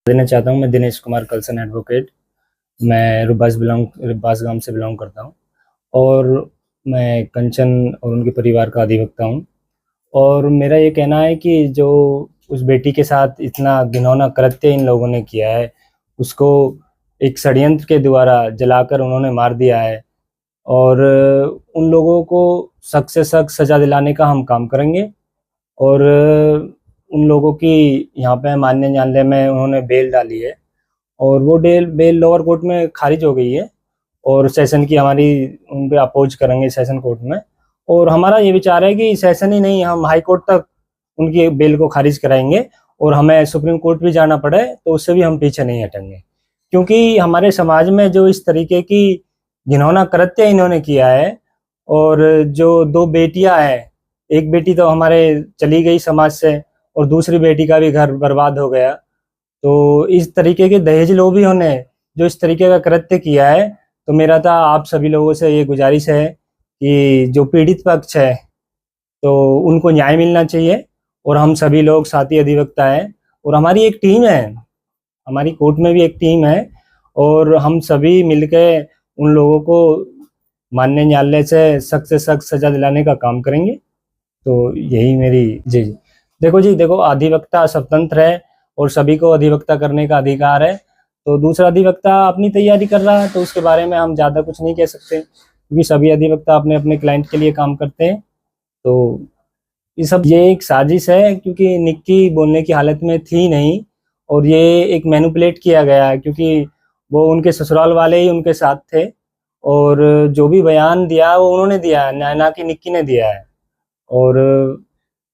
देना चाहता हूँ। मैं दिनेश कुमार कलसन एडवोकेट। मैं रुबास गांव से बिलोंग करता हूँ और मैं कंचन और उनके परिवार का अधिवक्ता हूँ। और मेरा ये कहना है कि जो उस बेटी के साथ इतना घिनौना कृत्य इन लोगों ने किया है, उसको एक षड्यंत्र के द्वारा जलाकर उन्होंने मार दिया है। और उन लोगों को सख्त से सख्त सज़ा दिलाने का हम काम करेंगे। और उन लोगों की यहाँ पे माननीय न्यायालय में उन्होंने बेल डाली है और वो बेल लोअर कोर्ट में खारिज हो गई है और सेशन की हमारी उन पे अपोज करेंगे सेशन कोर्ट में। और हमारा ये विचार है कि सेशन ही नहीं, हम हाई कोर्ट तक उनकी बेल को खारिज कराएंगे और हमें सुप्रीम कोर्ट भी जाना पड़े तो उससे भी हम पीछे नहीं हटेंगे। क्योंकि हमारे समाज में जो इस तरीके की घिनौना कृत्य इन्होंने किया है, और जो दो बेटियां हैं, एक बेटी तो हमारे चली गई समाज से और दूसरी बेटी का भी घर बर्बाद हो गया। तो इस तरीके के दहेज लोभियों ने जो इस तरीके का कृत्य किया है, तो मेरा तो आप सभी लोगों से ये गुजारिश है कि जो पीड़ित पक्ष है तो उनको न्याय मिलना चाहिए। और हम सभी लोग साथी अधिवक्ता हैं और हमारी एक टीम है, हमारी कोर्ट में भी एक टीम है और हम सभी मिलकर उन लोगों को माननीय न्यायालय से सख्त सजा दिलाने का काम करेंगे। तो यही मेरी जी। देखो अधिवक्ता स्वतंत्र है और सभी को अधिवक्ता करने का अधिकार है। तो दूसरा अधिवक्ता अपनी तैयारी कर रहा है तो उसके बारे में हम ज़्यादा कुछ नहीं कह सकते, क्योंकि सभी अधिवक्ता अपने अपने क्लाइंट के लिए काम करते हैं। तो ये एक साजिश है, क्योंकि निक्की बोलने की हालत में थी नहीं और ये एक मैनिपुलेट किया गया है, क्योंकि वो उनके ससुराल वाले ही उनके साथ थे और जो भी बयान दिया वो उन्होंने दिया है, ना कि निक्की ने दिया है। और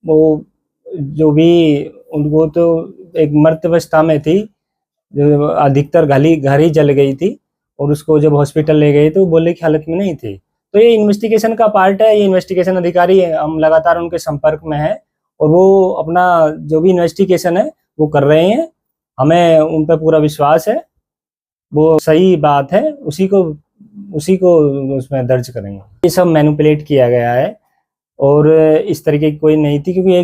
वो जो भी उनको तो एक मर्त अवस्था में थी, जो अधिकतर घर ही जल गई थी और उसको जब हॉस्पिटल ले गए तो बोलने की हालत में नहीं थी। तो ये इन्वेस्टिगेशन का पार्ट है, ये इन्वेस्टिगेशन अधिकारी है, हम लगातार उनके संपर्क में हैं और वो अपना जो भी इन्वेस्टिगेशन है वो कर रहे हैं। हमें उन पर पूरा विश्वास है, वो सही बात है, उसी को उसमें दर्ज करेंगे। ये सब मैनिपुलेट किया गया है और इस तरीके की कोई नहीं थी, क्योंकि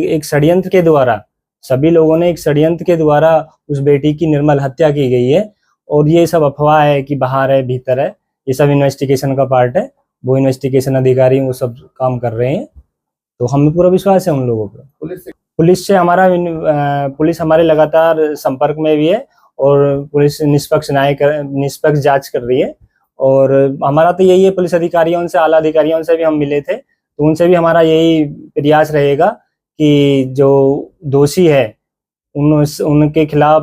एक षड्यंत्र के द्वारा, सभी लोगों ने एक षड्यंत्र के द्वारा उस बेटी की निर्मल हत्या की गई है। और ये सब अफवाह है कि बाहर है भीतर है, ये सब इन्वेस्टिगेशन का पार्ट है। वो इन्वेस्टिगेशन अधिकारी वो सब काम कर रहे हैं, तो हमें पूरा विश्वास है उन लोगों पर। पुलिस से हमारा पुलिस हमारे लगातार संपर्क में भी है और पुलिस निष्पक्ष जांच कर रही है। और हमारा तो यही है, पुलिस अधिकारियों से, आला अधिकारियों से भी हम मिले थे तो उनसे भी हमारा यही प्रयास रहेगा कि जो दोषी है उनके खिलाफ